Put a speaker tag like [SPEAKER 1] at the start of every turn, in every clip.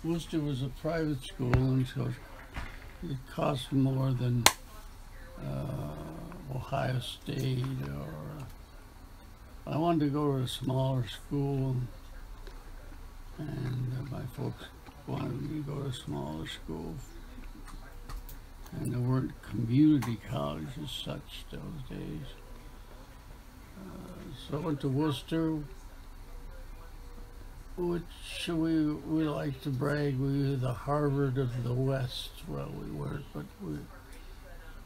[SPEAKER 1] Wooster was a private school, and so it cost more than Ohio State, or I wanted to go to a smaller school, and my folks wanted me to go to a smaller school, and there weren't community colleges as such those days. So I went to Wooster, which we like to brag we were the Harvard of the West. Well, we weren't, but we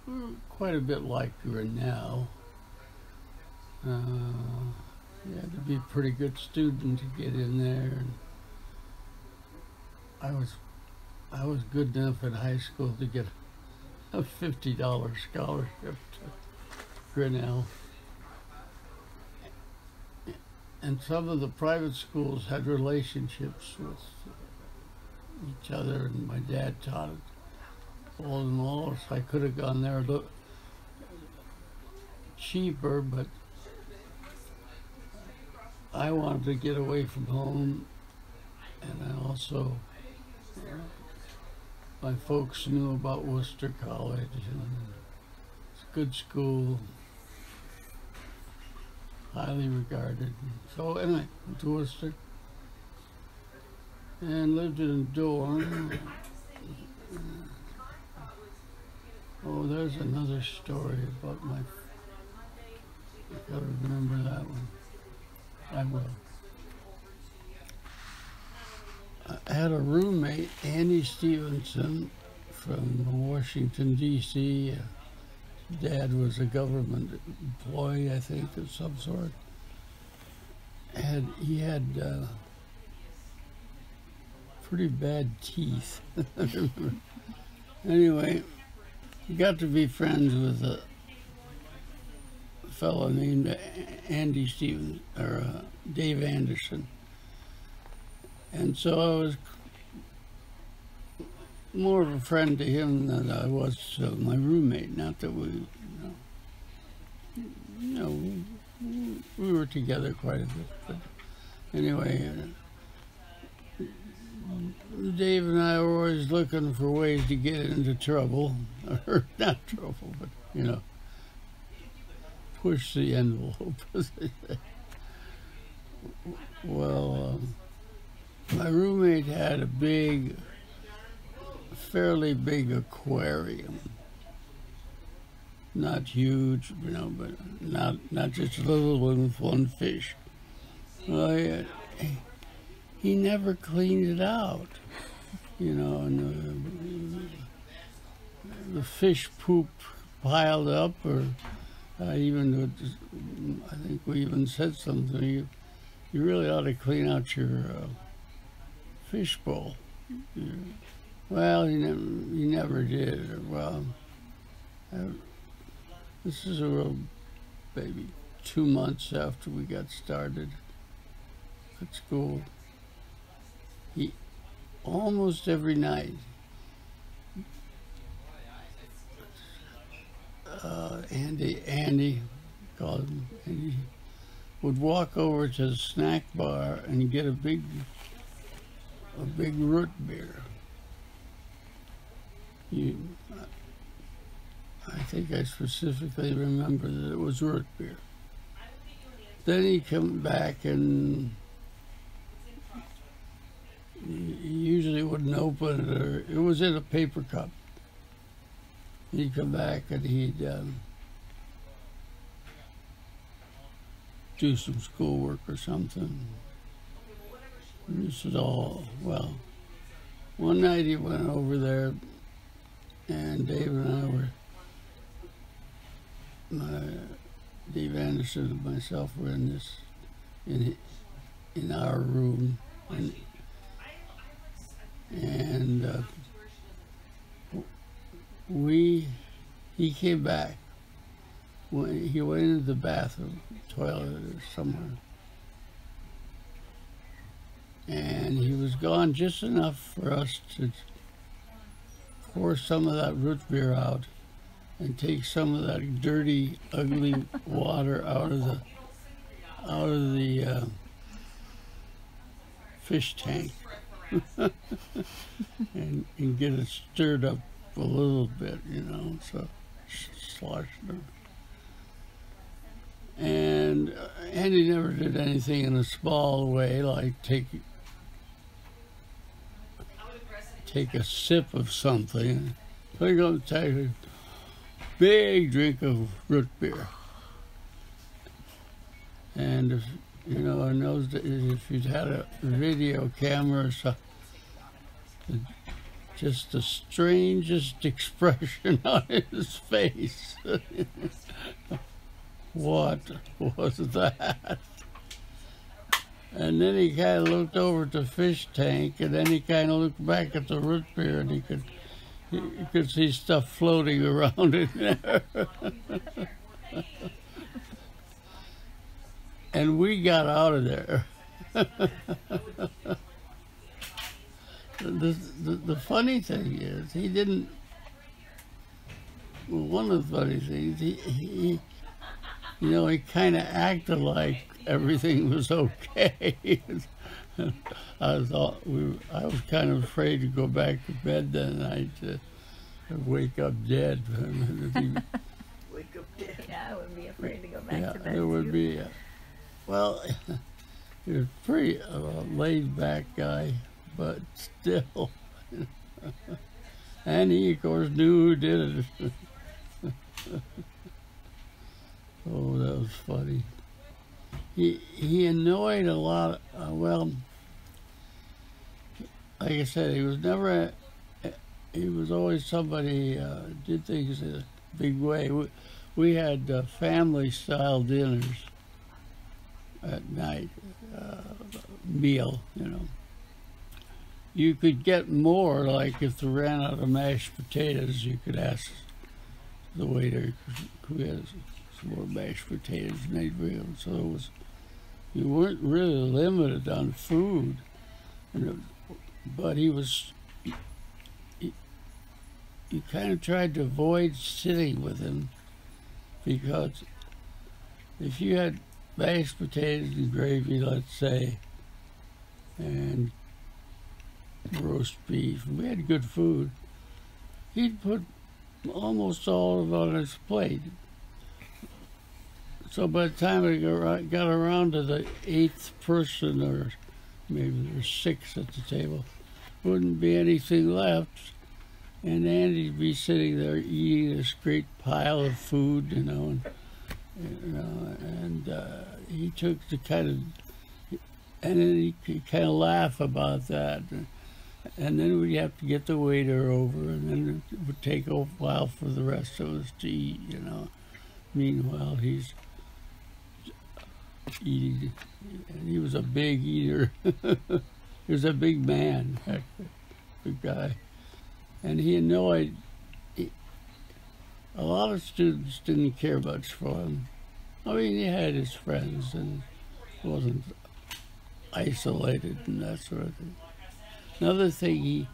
[SPEAKER 1] were quite a bit like we're now. You had to be a pretty good student to get in there. And I was good enough in high school to get a $50 scholarship to Grinnell. And some of the private schools had relationships with each other, and my dad taught it all in all, so I could have gone there a little cheaper, but I wanted to get away from home, and I also, my folks knew about Wooster College, and it's a good school, highly regarded. So anyway, went to Wooster and lived in a dorm. Oh, there's another story about my, I gotta remember that one. I will. I had a roommate, Andy Stevenson, from Washington, D.C. Dad was a government employee, I think, of some sort. And he had pretty bad teeth. Anyway, he got to be friends with a fellow named Andy Stevens, or Dave Anderson. And so I was more of a friend to him than I was to my roommate. Not that we, we were together quite a bit. But anyway, Dave and I were always looking for ways to get into trouble, or not trouble, but push the envelope, as they say. Well, my roommate had a fairly big aquarium. Not huge, but not just a little one with one fish. Well, he never cleaned it out, and the fish poop piled up, or I think we even said something. You really ought to clean out your fish bowl. Well, he never did. Well, this is maybe 2 months after we got started at school. He almost every night, Andy called him, and he would walk over to the snack bar and get a big root beer. I think I specifically remember that it was root beer. Then he'd come back, and he usually wouldn't open it, or it was in a paper cup. He'd come back and he'd do some schoolwork or something. And this is all, well, one night he went over there, and Dave and I were, Dave Anderson and myself were in our room, and he came back. He went into the bathroom, toilet or somewhere, and he was gone just enough for us to pour some of that root beer out and take some of that dirty, ugly water out of the fish tank. and get it stirred up a little bit, you know, so slosh it. And Andy never did anything in a small way, like take a sip of something. We're going to take a big drink of root beer. And if, you know, in those days, if you'd had a video camera or something, just the strangest expression on his face. What was that? And then he kind of looked over at the fish tank, and then he kind of looked back at the root beer, and you could see stuff floating around in there. And we got out of there. The funny thing is, he didn't. Well, one of the funny things, he you know, he kind of acted like everything was okay. I was kind of afraid to go back to bed that night to wake up dead.
[SPEAKER 2] Wake up dead. Yeah, I would be afraid to go back
[SPEAKER 1] Yeah,
[SPEAKER 2] to bed.
[SPEAKER 1] there would be. Well, he was pretty laid back guy, but still. And he, of course, knew who did it. Oh, that was funny. He annoyed a lot. Well, like I said, he was never. He was always somebody did things in a big way. We had family-style dinners at night, meal. You know, you could get more. Like if they ran out of mashed potatoes, you could ask the waiter, "Who has some more mashed potatoes?" And they'd bring them. So it was. You weren't really limited on food, but he was. You kind of tried to avoid sitting with him because if you had mashed potatoes and gravy, let's say, and roast beef, we had good food, he'd put almost all of it on his plate. So by the time we got around to the 8th person, or maybe there were 6 at the table, wouldn't be anything left. And Andy'd be sitting there eating this great pile of food, you know, and he took the kind of, and then he'd kind of laugh about that. And then we'd have to get the waiter over, and then it would take a while for the rest of us to eat, you know. Meanwhile, he's eating, and he was a big eater. He was a big man, big guy. And he annoyed, a lot of students didn't care much for him. I mean, he had his friends and wasn't isolated and that sort of thing. Another thing,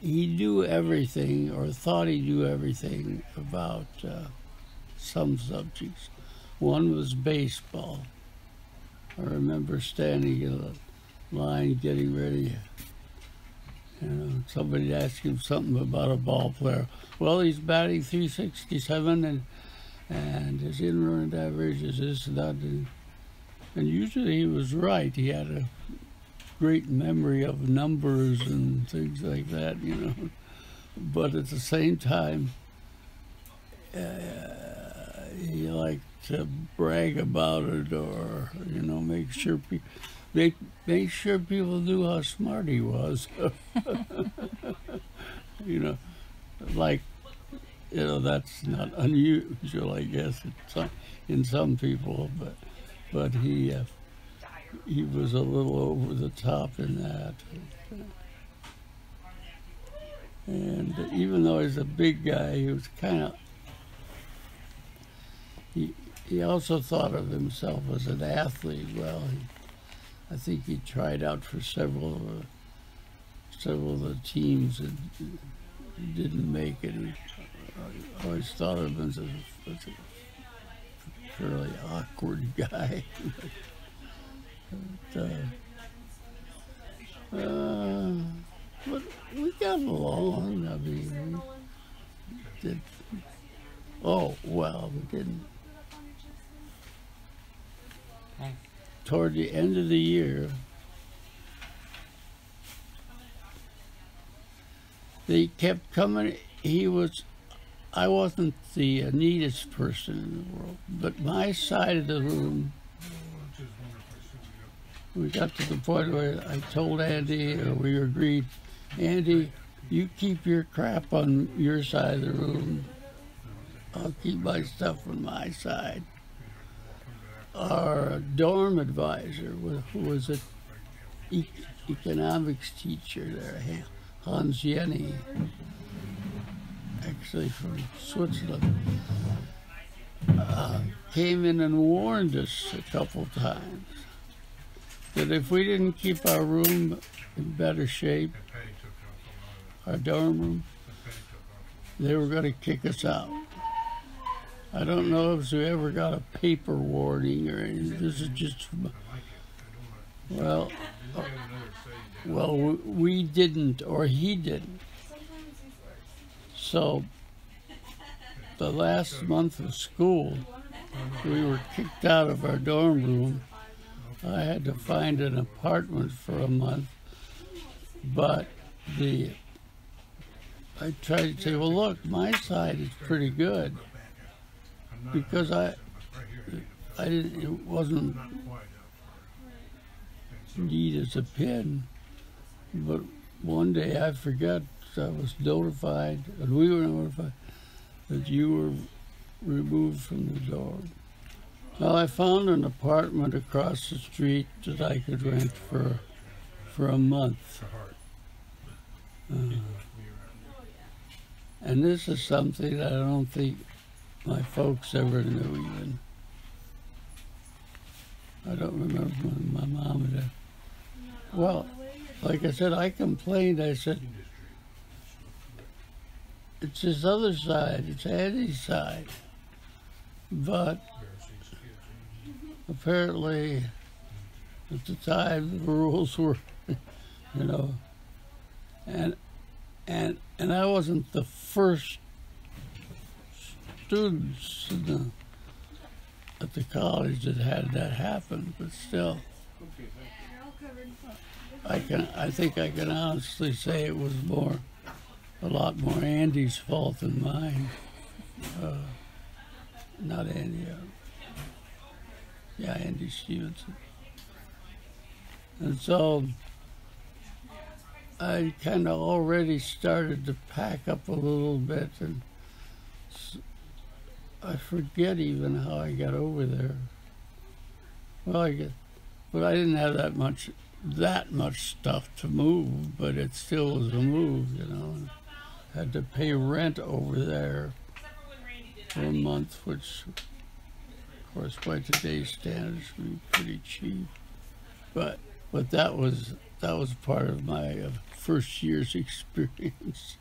[SPEAKER 1] he knew everything, or thought he knew everything about some subjects. One was baseball. I remember standing in a line getting ready. You know, somebody asked him something about a ball player. Well, he's batting .367 and his in-run average is this and that. And usually he was right. He had a great memory of numbers and things like that, you know. But at the same time, he liked to brag about it, or, you know, make sure people knew how smart he was. You know, like, you know, that's not unusual, I guess, in some people, but he was a little over the top in that. And even though he's a big guy, he was kind of, he also thought of himself as an athlete. Well, I think he tried out for several of the teams and didn't make it. I always thought of him as a fairly awkward guy. but we got along. I mean, we did. Oh well, we didn't. Toward the end of the year, they kept coming. I wasn't the neatest person in the world, but my side of the room, we got to the point where I told Andy, or we agreed, Andy, you keep your crap on your side of the room. I'll keep my stuff on my side. Our dorm advisor, who was an economics teacher there, Hans Jenny, actually from Switzerland, came in and warned us a couple times that if we didn't keep our room in better shape, our dorm room, they were going to kick us out. I don't know if we ever got a paper warning or anything. This is just, well, we didn't, or he didn't. So the last month of school, we were kicked out of our dorm room. I had to find an apartment for a month, but I tried to say, well, look, my side is pretty good, because I didn't, it wasn't neat as a pin, but one day I forgot, I was notified, and we were notified, that you were removed from the dorm. Well, I found an apartment across the street that I could rent for a month. And this is something that I don't think my folks ever knew even. I don't remember when my mom had. Well, like I said, I complained. I said, it's his other side, it's Andy's side. But apparently, at the time, the rules were, you know, and I wasn't the first students at the college that had that happen, but still, I think I can honestly say it was a lot more Andy's fault than mine. Not Andy. Yeah, Andy Stevenson. And so I kind of already started to pack up a little bit, and I forget even how I got over there. Well, but I didn't have that much stuff to move, but it still was a move, you know. Had to pay rent over there for a month, which, of course, by today's standards would be pretty cheap. But that was part of my first year's experience.